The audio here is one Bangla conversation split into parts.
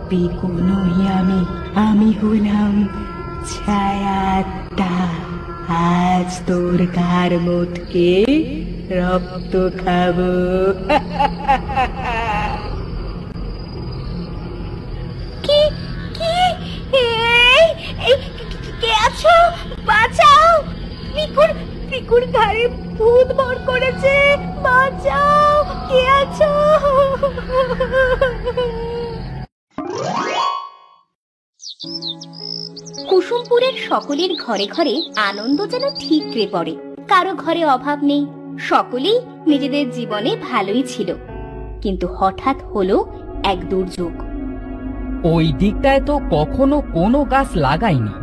পিকু নই আমি, আমি হলাম ছায়াটা। আজ তোর গার মুটকে রক্ত খাবো। কি কি এই এই কে আছো? বাঁচাও! পিকুর পিকুর ঘাড়ে ভূত ভর করেছে, বাঁচাও! কে আছো? কুসুমপুরের সকলের ঘরে ঘরে আনন্দ যেন ঠিকরে পড়ে। কারো ঘরে অভাব নেই, সকলেই নিজেদের জীবনে ভালোই ছিল। কিন্তু হঠাৎ হলো এক দুর্যোগ। ওই দিকটায় তো কখনো কোনো গাছ লাগায়নি,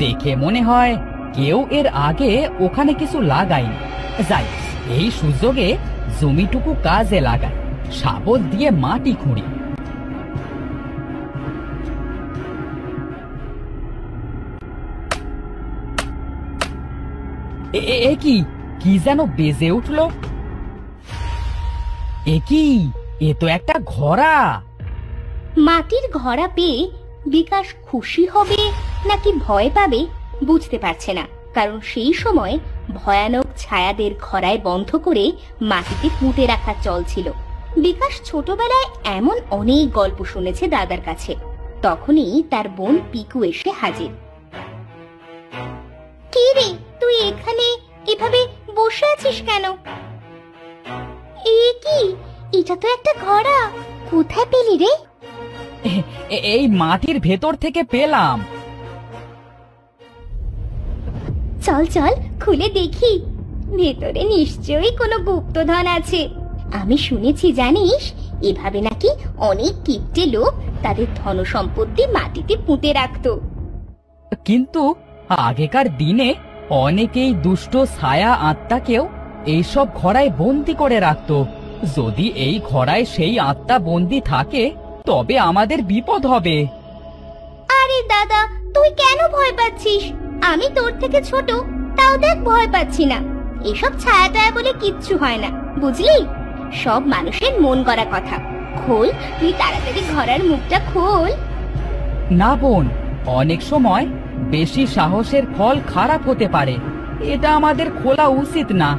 দেখে মনে হয় কেউ এর আগে ওখানে কিছু লাগায়নি। যাই, এই সুযোগে জমিটুকু কাজে লাগায়, শাবল দিয়ে মাটি খুঁড়ি। এ কি কি যেন বেজে উঠলো? এ কি, এ তো একটা ঘোড়া। মাটির ঘোড়া পেয়ে বিকাশ খুশি হবে নাকি ভয় পাবে বুঝতে পারছে না, কারণ সেই সময় ভয়ানক ছায়াদের ঘোড়ায় বন্ধ করে মাটিতে পুঁতে রাখা চলছিল। বিকাশ ছোটবেলায় এমন অনেক গল্প শুনেছে দাদার কাছে। তখনই তার বোন পিকু এসে হাজির। কি রে, তুই এখানে এভাবে বসে আছিস কেন? এ কি, এটা তো একটা ঘোড়া, কোথায় পেলি রে? এই মাটির ভেতর থেকে পেলাম। চল চল খুলে দেখি, ভেতরে নিশ্চয়ই কোনো গুপ্তধন আছে। আমি শুনেছি জানিস, এভাবে নাকি অনেক কিপ্টে লোক তাদের ধন সম্পত্তি মাটিতে পুঁতে রাখতো। কিন্তু আগেকার দিনে অনেকেই দুষ্ট ছায়া আত্মাকেও এইসব ঘোড়ায় বন্দি করে রাখতো। যদি এই ঘোড়ায় সেই আত্মা বন্দি থাকে তবে আমাদের বিপদ হবে। আরে দাদা, তুই কেন ভয় পাচ্ছিস? আমি তোর থেকে ছোট, তাও দেখ ভয় পাচ্ছি না। এসব ছায়া টায়া বলে কিচ্ছু হয় না, বুঝলি? সব মানুষের মন গড়া কথা। খোল, তুই তাড়াতাড়ি ঘোড়ার মুখটা খোল। না বোন, অনেক সময় বেশি সাহসের ফল খারাপ হতে পারে। এটা আমাদের খোলা উচিত না,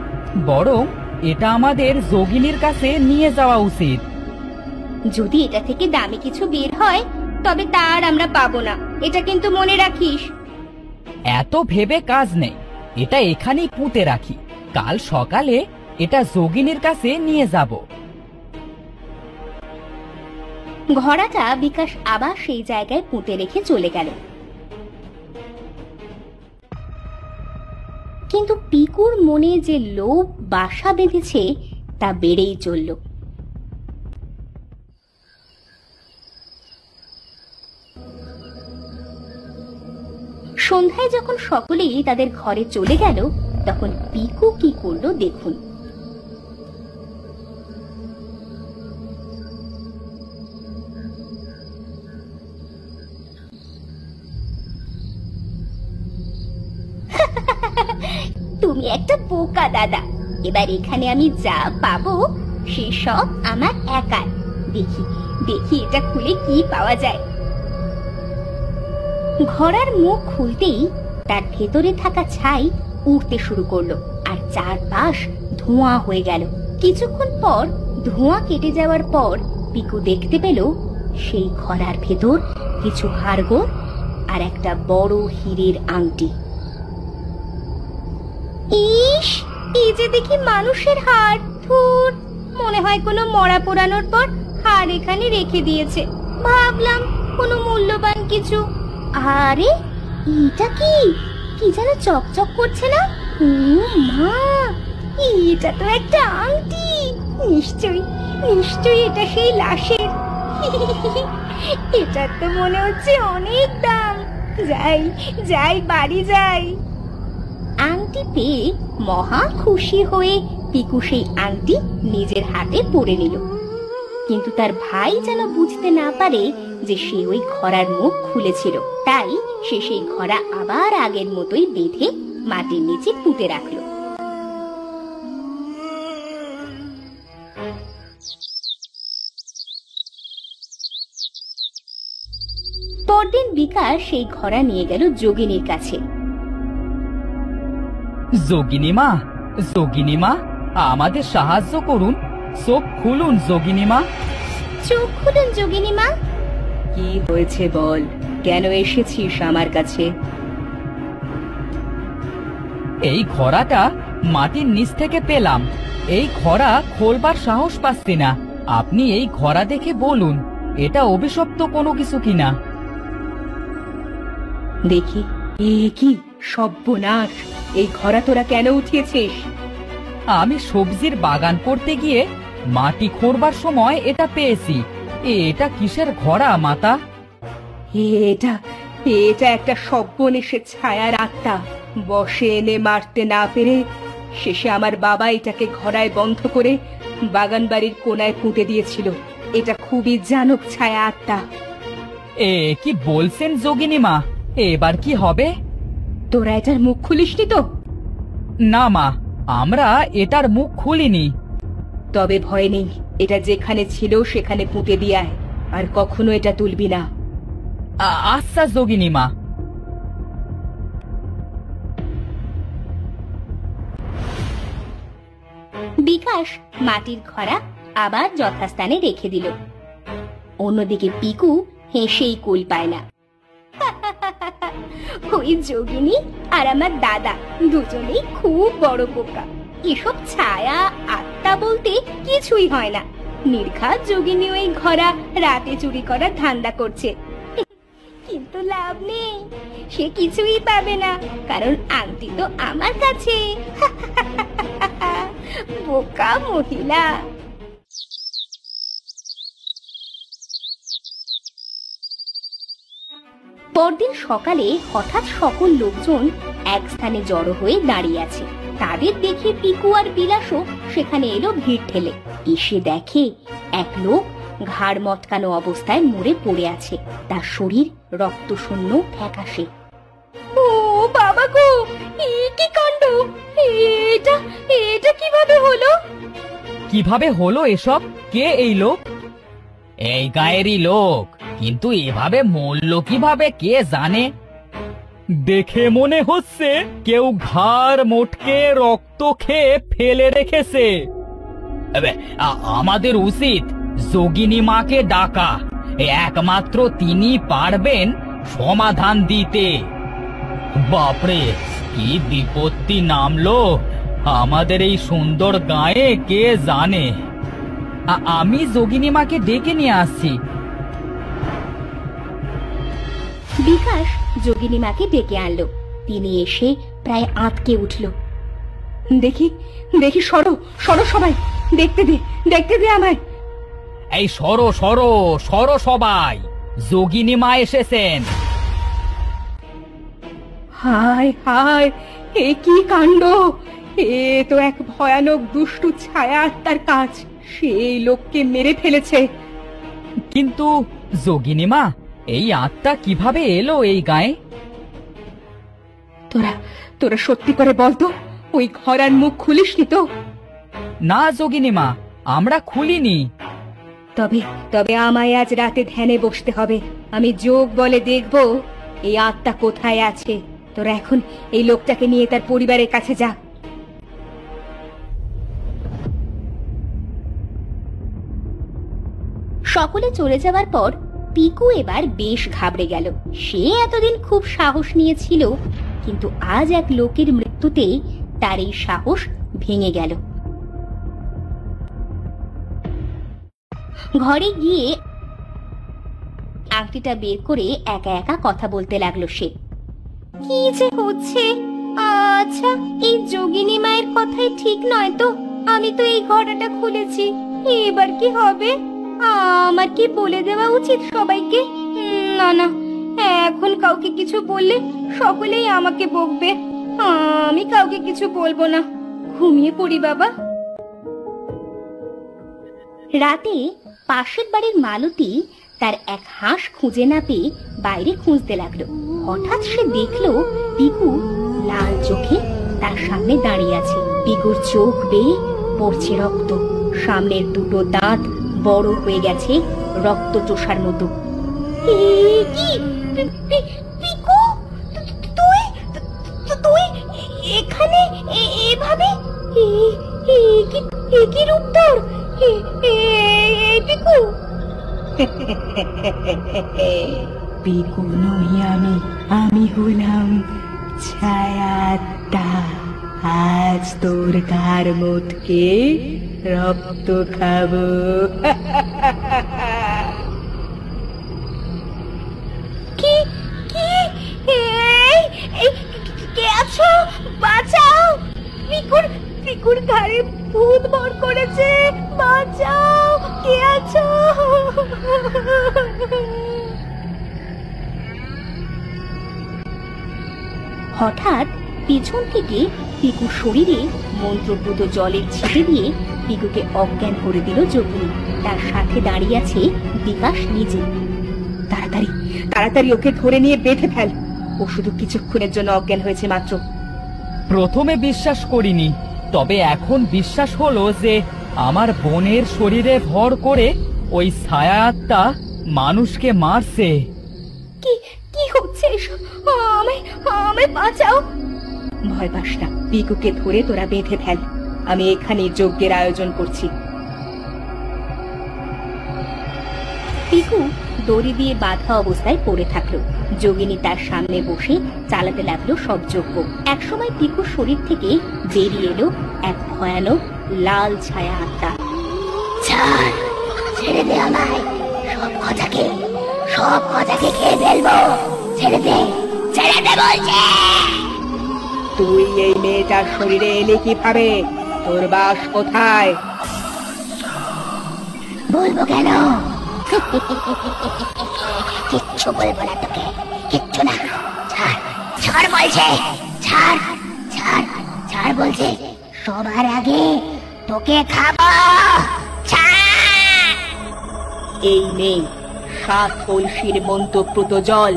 বরং এটা আমাদের যোগিনীর কাছে নিয়ে যাওয়া উচিত। যদি এটা থেকে দামি কিছু বের হয় তবে তার আমরা পাবো না, এটা কিন্তু মনে রাখিস। এত ভেবে কাজ নেই, এটা এখানেই পুঁতে রাখি, কাল সকালে এটা যোগিনীর কাছে নিয়ে যাব। ঘোড়াটা বিকাশ আবার সেই জায়গায় পুঁতে রেখে চলে গেল। কিন্তু পিকুর মনে যে লোভ বাসা বেঁধেছে তা বেড়েই চলল। সন্ধ্যায় যখন সকলেই তাদের ঘরে চলে গেল, তখন পিকু কি করলো দেখুন। তুমি একটা বোকা দাদা, এবার এখানে আমি যা পাবো সে সব আমার একার। দেখি দেখি এটা খুলে কি পাওয়া যায়। ঘোড়ার মুখ খুলতেই তার ভেতরে থাকা ছাই উড়তে শুরু করলো, আর চারপাশ ধোঁয়া হয়ে গেল। কিছুক্ষণ পর ধোঁয়া কেটে যাওয়ার পর পিকু দেখতে পেল সেই ঘোড়ার ভেতর কিছু হাড়গোড় আর একটা বড় হীরের আংটি। ইস, এই যে দেখি মানুষের হাড়। ধুর, মনে হয় কোনো মরা পোড়ানোর পর হাড় এখানে রেখে দিয়েছে। ভাবলাম কোনো মূল্যবান কিছু। আরে এটা কি, কি যেন চকচক করছে না? ও মা, এটা তো একটা আংটি। নিশ্চয়ই নিশ্চয়ই এটা সেই লাশের। এটা তো মনে হচ্ছে অনেক দাম। যাই যাই, বাড়ি যাই। আংটি পেয়ে মহা খুশি হয়ে পিকু সেই আংটি নিজের হাতে পরে নিল। কিন্তু তার ভাই যেন বুঝতে না পারে যে সে ওই ঘোড়ার মুখ খুলেছিল, তাই সে সেই ঘোড়া আবার আগের মতোই বেঁধে মাটির নিচে পুঁতে রাখলো। পরদিন বিকাশ সেই ঘোড়া নিয়ে গেল যোগিনীর কাছে। যোগিনী মা, আমাদের সাহায্য করুন, চোখ খুলুন যোগিনী মা। চোখ খুলুন যোগিনী মা। কি হয়েছে বল, কেন এসেছিস আমার কাছে? এই ঘোড়াটা মাটির নিচ থেকে পেলাম, এই ঘোড়া খোলবার সাহস পাচ্ছি না। আপনি এই ঘোড়া দেখে বলুন এটা অভিশপ্ত কোনো কিছু কিনা। দেখি, এ কি সর্বনাশ! এই ঘোড়া তোরা কেন উঠিয়েছিস? আমি সবজির বাগান করতে গিয়ে মাটি খোঁড়বার সময় এটা পেয়েছি। এটা কিসের ঘোড়া মাতা? এটা একটা সর্বনেশের ছায়ার আত্মা। বসে এনে মারতে না পেরে শেষে আমার বাবা এটাকে ঘোড়ায় বন্ধ করে বাগান বাড়ির কোনায় পুঁতে দিয়েছিল। এটা খুবই জানক ছায়া আত্মা। কি বলছেন যোগিনী মা, এবার কি হবে? তোরা এটার মুখ খুলিসনি তো? না মা, আমরা এটার মুখ খুলিনি। তবে ভয় নেই, এটা যেখানে ছিল সেখানে পুঁতে দিয়ে আয়, আর কখনো এটা তুলবি না। আচ্ছা যোগিনী মা। বিকাশ মাটির ঘোড়া আবার যথাস্থানে রেখে দিল। অন্যদিকে পিকু হেসেই কুল পায় না। ওই যোগিনী আর আমার দাদা দুজনেই খুব বড় বোকা। এসব ছায়া আত্মা বলতে কিছুই হয় না। নির্ঘাত যোগিনী ওই ঘোড়া রাতে চুরি করার ধান্দা করছে, কিন্তু লাভ নেই, সে কিছুই পাবে না, কারণ আংটি তো আমার কাছে। বোকা মহিলা। পরদিন সকালে হঠাৎ সকল লোকজন এক স্থানে জড়ো হয়ে দাঁড়িয়ে আছে। তাদের দেখে পিকু আর বিলাসও সেখানে এলো ভিড় ঠেলে। এসে দেখে এক লোক ঘাড় মটকানো অবস্থায় মরে পড়ে আছে, তার শরীর রক্ত শূন্য ফ্যাকাশে। ও বাবা গো, কি কাণ্ড! এটা কিভাবে হলো? কিভাবে হলো এসব? কে এই লোক? এই গায়েরই লোক, কিন্তু এভাবে মরলো কিভাবে কে জানে। দেখে মনে হচ্ছে কেউ ঘাড় মোটকে রক্ত খেয়ে ফেলে রেখেছে। আমাদের উচিত যোগিনী মাকে ডাকা, একমাত্র তিনি পারবেন সমাধান দিতে। বাপরে, কি বিপত্তি নামলো আমাদের এই সুন্দর গায়ে কে জানে। আমি যোগিনী মাকে ডেকে নিয়ে আসছি। বিকাশ যোগিনী মাকে ডেকে আনলো। তিনি এসে প্রায় আঁতকে উঠল। দেখি, সরো সবাই, দেখতে দে আমায়। এই সরো সবাই, যোগিনী মা এসেছেন। হায় হায়, এ কি কাণ্ড! এ তো এক ভয়ানক দুষ্টু ছায়া আত্মার কাজ। সেই লোককে মেরে ফেলেছে। কিন্তু যোগিনী মা, এই আত্মা কিভাবে এলো এই গায়ে? তোরা সত্যি করে বলতো, ওই ঘোড়ার মুখ খুলিসনি তো? না যোগিনী মা, আমরা খুলিনি। তবে আমায় আজ রাতে ধ্যানে বসতে হবে। আমি যোগ বলে দেখব এই আত্মা কোথায় আছে। তোরা এখন এই লোকটাকে নিয়ে তার পরিবারের কাছে যা। সকলে চলে যাবার পর পিকু এবার বেশ ঘাবড়ে গেল। সে এতদিন খুব সাহস নিয়েছিল, কিন্তু আজ এক লোকের মৃত্যুতে তার এই সাহস ভেঙে গেল। ঘরে গিয়ে আংটিটা বের করে একা একা কথা বলতে লাগলো সে। কি যে হচ্ছে! আচ্ছা, এই যোগিনী মায়ের কথাই ঠিক নয় তো? আমি তো এই ঘোড়াটা খুলেছি, এবার কি হবে? আমার কি বলে দেওয়া উচিত সবাইকে? না, এখন কাউকে কিছু বললে সকলেই আমাকে বকবে। আমি কাউকে কিছু বলবো না, ঘুমিয়ে পড়ি বাবা। রাতে পাশের বাড়ির মালতী তার এক হাঁস খুঁজে না পেয়ে বাইরে খুঁজতে লাগলো। হঠাৎ সে দেখলো পিকু লাল চোখে তার সামনে দাঁড়িয়ে আছে। পিকুর চোখ বেয়ে পড়ছে রক্ত, সামনের দুটো দাঁত বড় হয়ে গেছে রক্ত চোষার মতো। কি পিকু, তুই তুই এখানে এভাবে? কি রূপ তোর পিকু? পিকু নই আমি হলাম ছায়াটা। আজ তোর গার মোটকে রক্ত খাবো। কি কি কে আছো? বাঁচাও! পিকুর ঘাড়ে ভূত ভর করেছে, বাঁচাও! কে আছো? হঠাৎ পিছন থেকে পিকুর শরীরে মন্ত্রপুত জলের ছিটে দিয়ে পিকুকে অজ্ঞান করে দিল যোগিনী। তার সাথে দাঁড়িয়ে আছে বিকাশ নিজে। তাড়াতাড়ি তাড়াতাড়ি ওকে ধরে নিয়ে বেঁধে ফেল। ও শুধু কিছুক্ষণের জন্য অজ্ঞান হয়েছে মাত্র। প্রথমে বিশ্বাস করিনি, তবে এখন বিশ্বাস হলো যে আমার বোনের শরীরে ভর করে ওই ছায়া আত্মা মানুষকে মারছে। কি হচ্ছে এসব? আমায় বাঁচাও! ভয় পাস না, পিকুকে ধরে তোরা বেঁধে ফেল। আমি এখানে যজ্ঞের আয়োজন করছি। পিকু দড়ি দিয়ে বাঁধা অবস্থায় পড়ে থাকলো। যোগিনী তার সামনে বসে চালাতে লাগলো সব যজ্ঞ। একসময় পিকুর শরীর থেকে বেরিয়ে এলো এক ভয়ানক লাল ছায়া আত্মা। ছেড়ে দে আমায়, সব কথাকে খেয়ে ফেলবো। ছেড়ে দে বলছে। তুই এই মেয়েটার শরীরে এলে কিভাবে? তোর বাস কোথায়? বলবো কেন? কিচ্ছু বলবো না তোকে, কিচ্ছু না। ছাড় বলছে, ছাড় বলছে। সবার আগে তোকে খাবো। এই মেয়ে 7 কলসির মন্ত্রপ্রুত জল।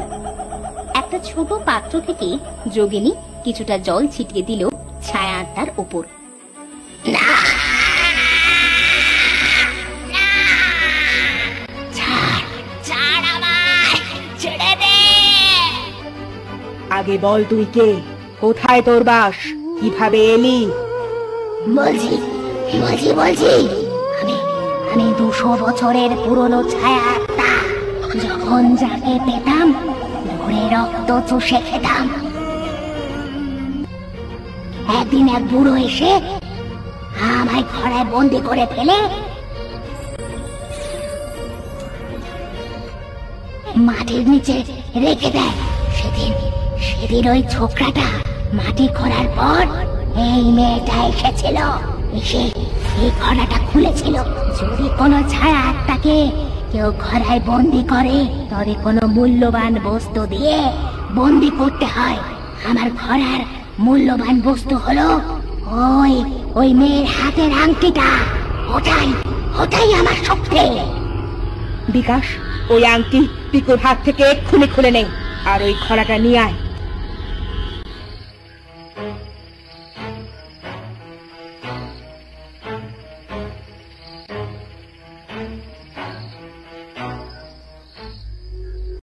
একটা ছোট পাত্র থেকে যোগিনী কিছুটা জল ছিটিয়ে দিল ছায়া আত্মার ওপর। আগে বল তুই কে? কোথায় তোর বাস? কিভাবে এলি? বলছি আমি 200 বছরের পুরনো ছায়া আত্মা। যখন যাকে পেতাম ধরে রক্ত চুষে খেতাম। একদিন এক বুড়ো এসে আমায় ঘোড়ায় বন্দি করে ফেলে মাটির নিচে রেখে দেয়। সেদিন ওই ছোকরাটা মাটি খোঁড়ার পর এই মেয়েটা এসেছিল, এসে এই ঘোড়াটা খুলেছিল। যদি কোনো ছায়া আত্মাকে কেউ ঘোড়ায় বন্দি করে তবে কোনো মূল্যবান বস্তু দিয়ে বন্দি করতে হয়। আমার ঘোড়ার মূল্যবান বস্তু হলো ওই মেয়ের হাতের আংটিটা। ওটাই আমার শক্তি। বিকাশ, ওই আংটি পিকুর হাত থেকে এক্ষুনি খুলে নেই, আর ওই ঘোড়াটা নিয়ে আয়।